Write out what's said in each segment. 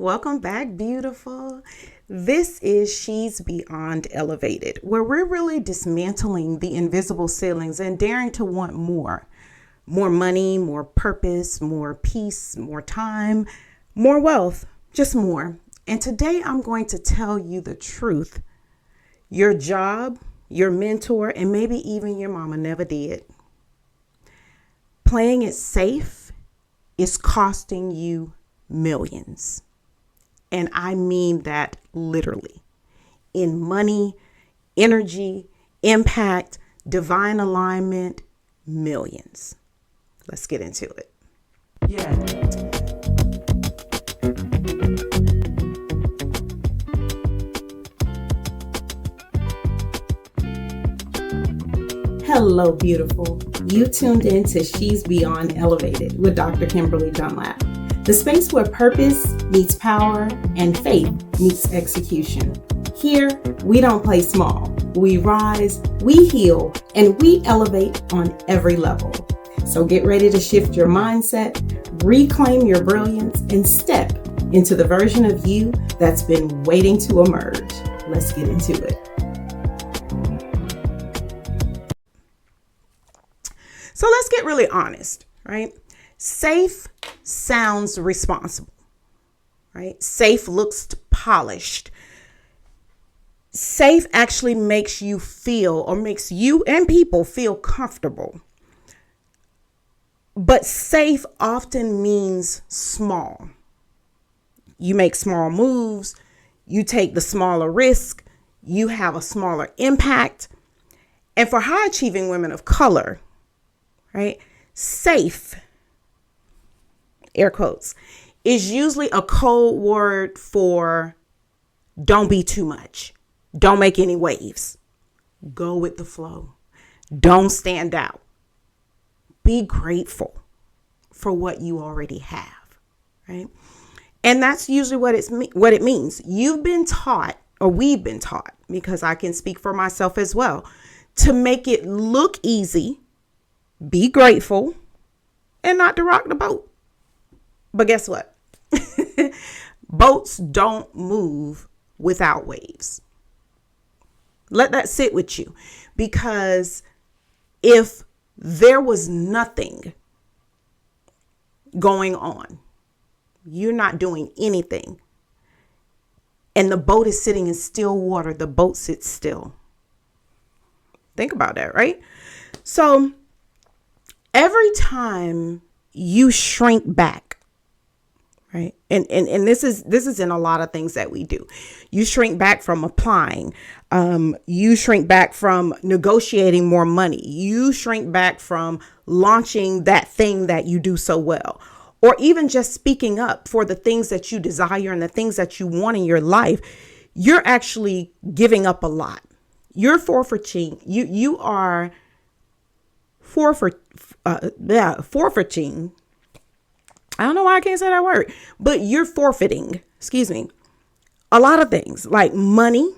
Welcome back, beautiful. This is She's Beyond Elevated, where we're really dismantling the invisible ceilings and daring to want more. More money, more purpose, more peace, more time, more wealth, just more. And today I'm going to tell you the truth. Your job, your mentor, and maybe even your mama never did. Playing it safe is costing you millions. And I mean that literally, in money, energy, impact, divine alignment, millions. Let's get into it. Yeah. Hello, beautiful. You tuned in to She's Beyond Elevated with Dr. Kimberly Dunlap. The space where purpose meets power and faith meets execution. Here, we don't play small. We rise, we heal, and we elevate on every level. So get ready to shift your mindset, reclaim your brilliance, and step into the version of you that's been waiting to emerge. Let's get into it. So let's get really honest, right? Safe sounds responsible, right? Safe looks polished. Safe actually makes you feel, or makes you and people feel comfortable. But safe often means small. You make small moves, you take the smaller risk, you have a smaller impact. And for high achieving women of color, right, safe, air quotes, is usually a code word for don't be too much. Don't make any waves. Go with the flow. Don't stand out. Be grateful for what you already have, right? And that's usually what it means. You've been taught, or we've been taught, because I can speak for myself as well, to make it look easy, be grateful, and not to rock the boat. But guess what? Boats don't move without waves. Let that sit with you, because if there was nothing going on, you're not doing anything, and the boat is sitting in still water, the boat sits still. Think about that, right? So every time you shrink back, right? And this is in a lot of things that we do. You shrink back from applying. You shrink back from negotiating more money. You shrink back from launching that thing that you do so well, or even just speaking up for the things that you desire and the things that you want in your life. You're actually giving up a lot. You're forfeiting. You are forfeiting. I don't know why I can't say that word, but you're forfeiting, a lot of things like money,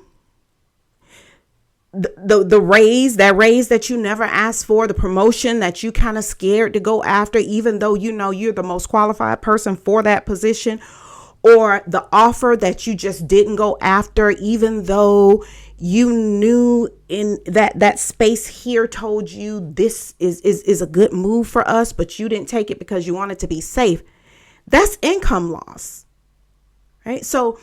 the raise that you never asked for, the promotion that you kind of scared to go after, even though you know you're the most qualified person for that position, or the offer that you just didn't go after, even though you knew in that space here told you this is a good move for us, but you didn't take it because you wanted to be safe. That's income loss, right? So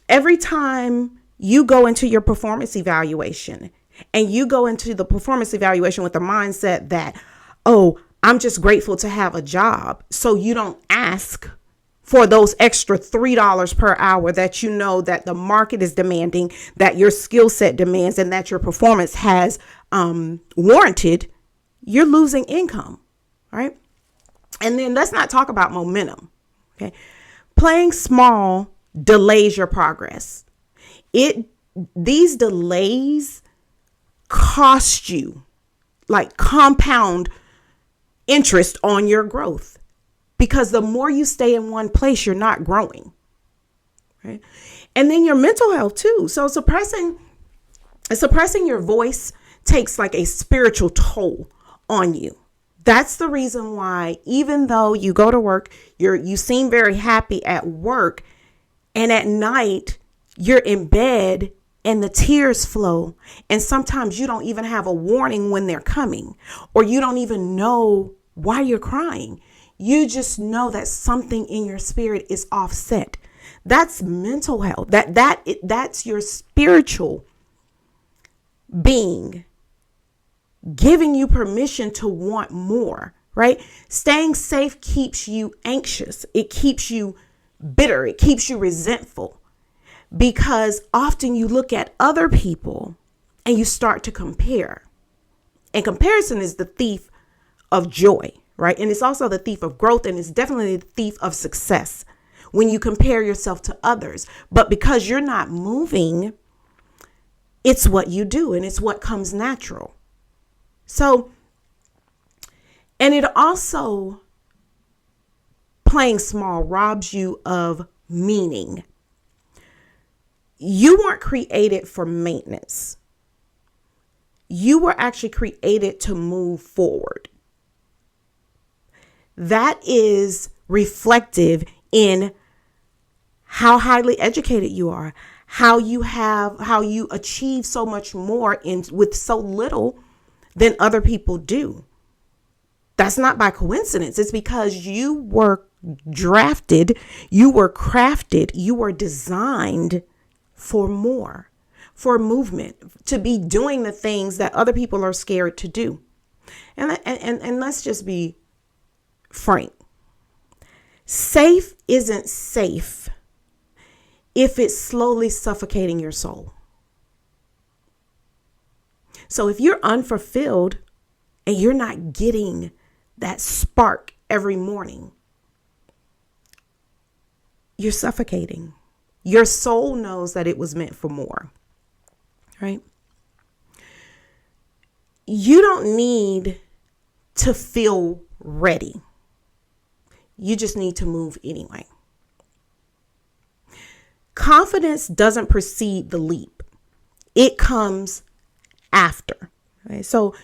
every time you go into your performance evaluation, and you go into the performance evaluation with the mindset that, oh, I'm just grateful to have a job, so you don't ask for those extra $3 per hour that you know that the market is demanding, that your skill set demands, and that your performance has warranted, you're losing income, right? And then let's not talk about momentum, okay? Playing small delays your progress. These delays cost you, like compound interest on your growth. Because the more you stay in one place, you're not growing, right? And then your mental health too. So suppressing your voice takes like a spiritual toll on you. That's the reason why, even though you go to work, you seem very happy at work, And at night, you're in bed and the tears flow. And sometimes you don't even have a warning when they're coming, or you don't even know why you're crying. You just know that something in your spirit is offset. That's mental health. That's your spiritual being giving you permission to want more, right? Staying safe keeps you anxious. It keeps you bitter. It keeps you resentful, because often you look at other people and you start to compare. And comparison is the thief of joy, right? And it's also the thief of growth, and it's definitely the thief of success when you compare yourself to others. But because you're not moving, it's what you do, and it's what comes natural. So, and it also, playing small robs you of meaning. You weren't created for maintenance. You were actually created to move forward. That is reflective in how highly educated you are, how you achieve so much more with so little than other people do. That's not by coincidence. It's because you were drafted, you were crafted, you were designed for more, for movement, to be doing the things that other people are scared to do. And let's just be frank. Safe isn't safe if it's slowly suffocating your soul. So if you're unfulfilled and you're not getting that spark every morning, you're suffocating. Your soul knows that it was meant for more, right? You don't need to feel ready. You just need to move anyway. Confidence doesn't precede the leap. It comes after. Okay? So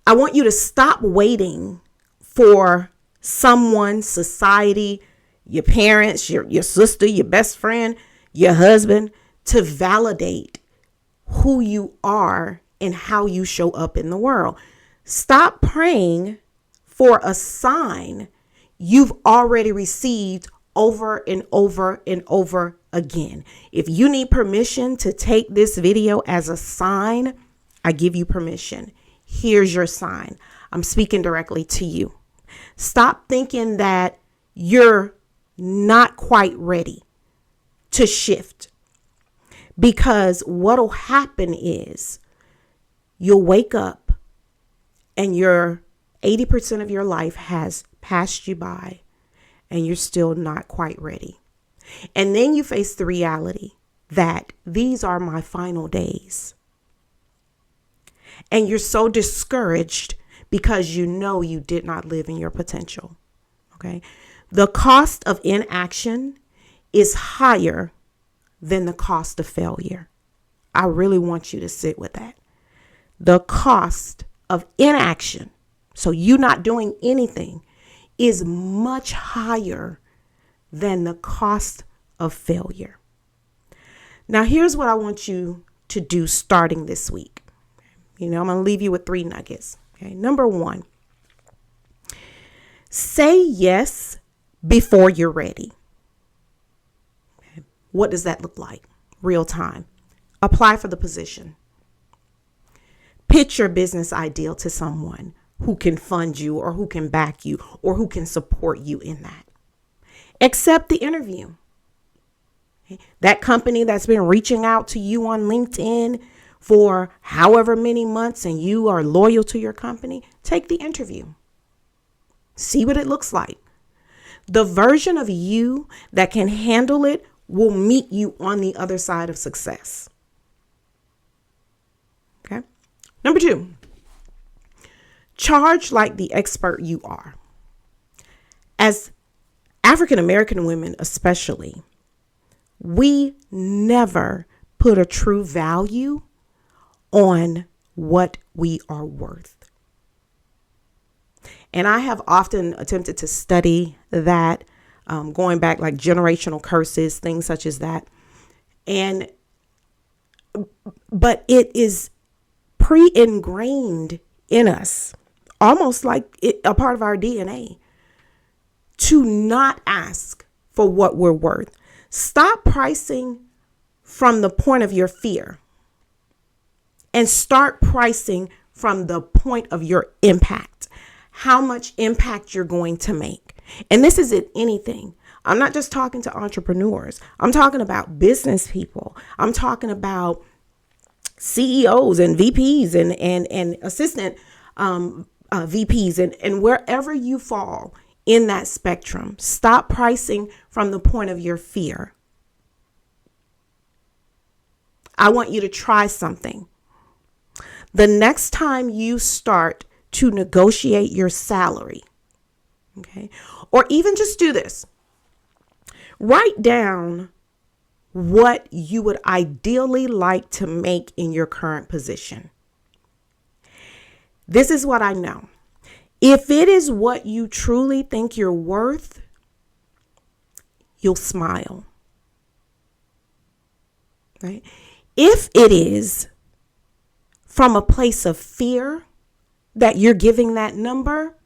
I want you to stop waiting for someone, society, your parents, your sister, your best friend, your husband to validate who you are and how you show up in the world. Stop praying for a sign you've already received over and over and over again. If you need permission to take this video as a sign, I give you permission. Here's your sign. I'm speaking directly to you. Stop thinking that you're not quite ready to shift, because what'll happen is you'll wake up and your 80% of your life has passed you by and you're still not quite ready. And then you face the reality that these are my final days. And you're so discouraged because you know you did not live in your potential. Okay. The cost of inaction is higher than the cost of failure. I really want you to sit with that. The cost of inaction, so you not doing anything, is much higher than the cost of failure. Now, here's what I want you to do starting this week. I'm going to leave you with 3 nuggets. Okay. Number 1, say yes before you're ready. Okay. What does that look like? Real time. Apply for the position. Pitch your business ideal to someone who can fund you or who can back you or who can support you in that. Accept the interview. Okay. That company that's been reaching out to you on LinkedIn for however many months and you are loyal to your company, take the interview. See what it looks like. The version of you that can handle it will meet you on the other side of success. Okay. Number 2, charge like the expert you are. As African American women, especially, we never put a true value on what we are worth. And I have often attempted to study that going back like generational curses, things such as that. But it is pre-ingrained in us, almost like a part of our DNA, to not ask for what we're worth. Stop pricing from the point of your fear and start pricing from the point of your impact, how much impact you're going to make. And this is in anything. I'm not just talking to entrepreneurs. I'm talking about business people. I'm talking about CEOs and VPs and assistant VPs and wherever you fall in that spectrum. Stop pricing from the point of your fear. I want you to try something. The next time you start to negotiate your salary, okay, or even just do this, write down what you would ideally like to make in your current position. This is what I know. If it is what you truly think you're worth, you'll smile, right? If it is from a place of fear that you're giving that number,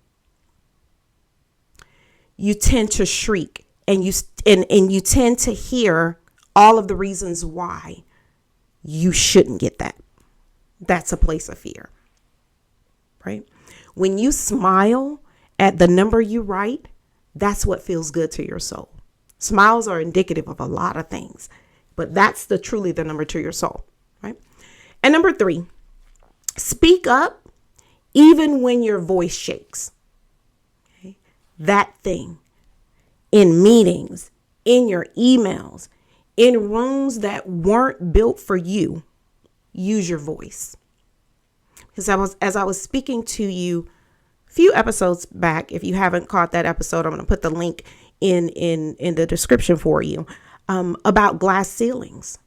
you tend to shriek and you tend to hear all of the reasons why you shouldn't get that. That's a place of fear, right? When you smile at the number you write, that's what feels good to your soul. Smiles are indicative of a lot of things, but that's truly the number to your soul, right? And number 3, speak up even when your voice shakes. Okay? That thing in meetings, in your emails, in rooms that weren't built for you, use your voice. Because as I was speaking to you a few episodes back, if you haven't caught that episode, I'm going to put the link in the description for you, about glass ceilings.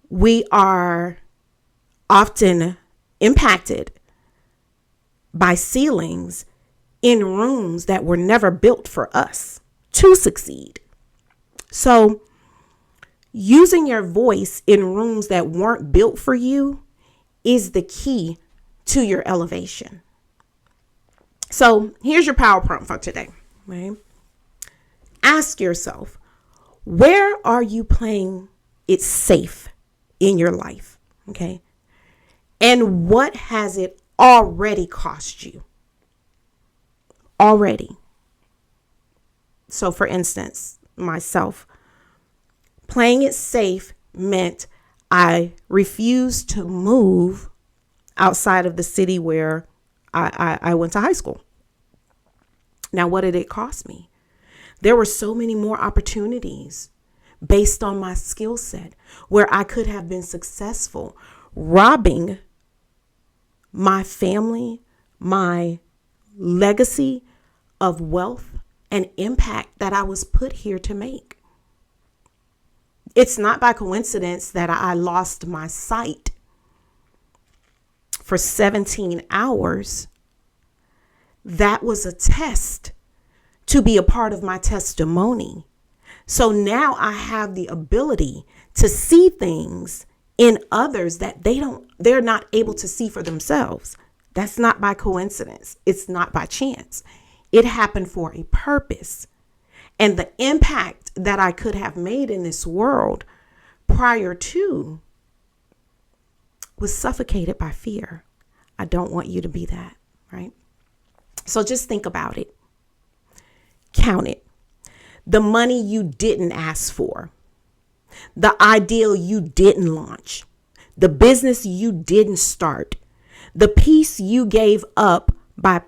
We are often impacted by ceilings in rooms that were never built for us to succeed. So using your voice in rooms that weren't built for you is the key to your elevation. So here's your power prompt for today, right? Ask yourself, where are you playing it safe in your life? Okay. And what has it already cost you? Already. So for instance, myself, playing it safe meant I refused to move outside of the city where I went to high school. Now, what did it cost me? There were so many more opportunities based on my skill set where I could have been successful, robbing my family, my legacy of wealth and impact that I was put here to make. It's not by coincidence that I lost my sight for 17 hours. That was a test to be a part of my testimony. So now I have the ability to see things in others that they're not able to see for themselves. That's not by coincidence. It's not by chance. It happened for a purpose. And the impact that I could have made in this world prior to was suffocated by fear. I don't want you to be that, right? So just think about it. Count it. The money you didn't ask for, the ideal you didn't launch, the business you didn't start, the peace you gave up by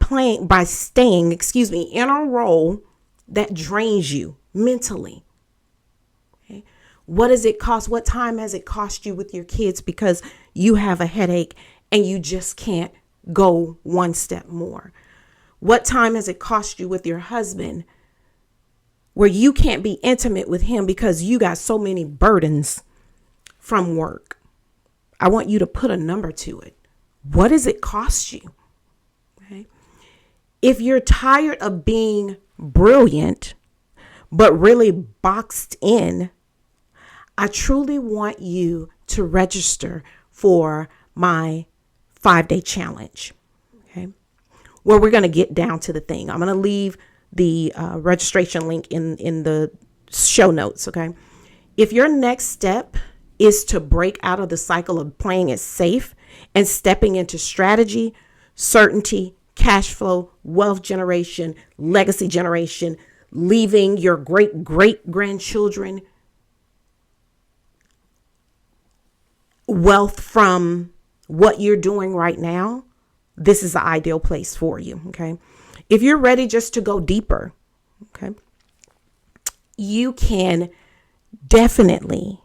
staying in a role that drains you mentally. Okay? What does it cost? What time has it cost you with your kids because you have a headache and you just can't go one step more? What time has it cost you with your husband where you can't be intimate with him because you got so many burdens from work? I want you to put a number to it. What does it cost you? Okay. If you're tired of being brilliant, but really boxed in, I truly want you to register for my 5-day challenge. Okay. Where we're going to get down to the thing. I'm going to leave the registration link in the show notes. Okay. If your next step is to break out of the cycle of playing it safe and stepping into strategy, certainty, cash flow, wealth generation, legacy generation, leaving your great great grandchildren wealth from what you're doing right now, this is the ideal place for you. Okay. If you're ready just to go deeper, okay, you can definitely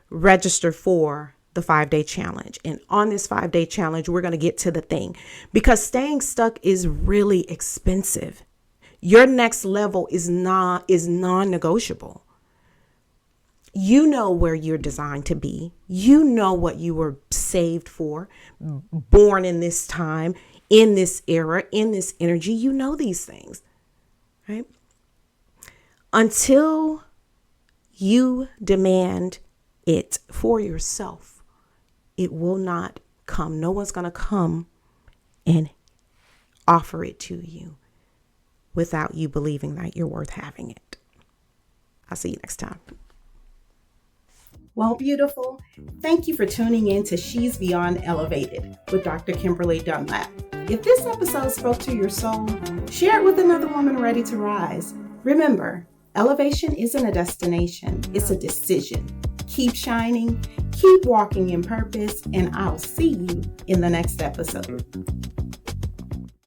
register for the 5-day challenge. And on this 5-day challenge, we're going to get to the thing, because staying stuck is really expensive. Your next level is non-negotiable. You know where you're designed to be. You know what you were saved for, born in this time, in this era, in this energy. You know these things, right? Until you demand it for yourself, it will not come. No one's going to come and offer it to you without you believing that you're worth having it. I'll see you next time. Well, beautiful, thank you for tuning in to She's Beyond Elevated with Dr. Kimberly Dunlap. If this episode spoke to your soul, share it with another woman ready to rise. Remember, elevation isn't a destination, it's a decision. Keep shining, keep walking in purpose, and I'll see you in the next episode.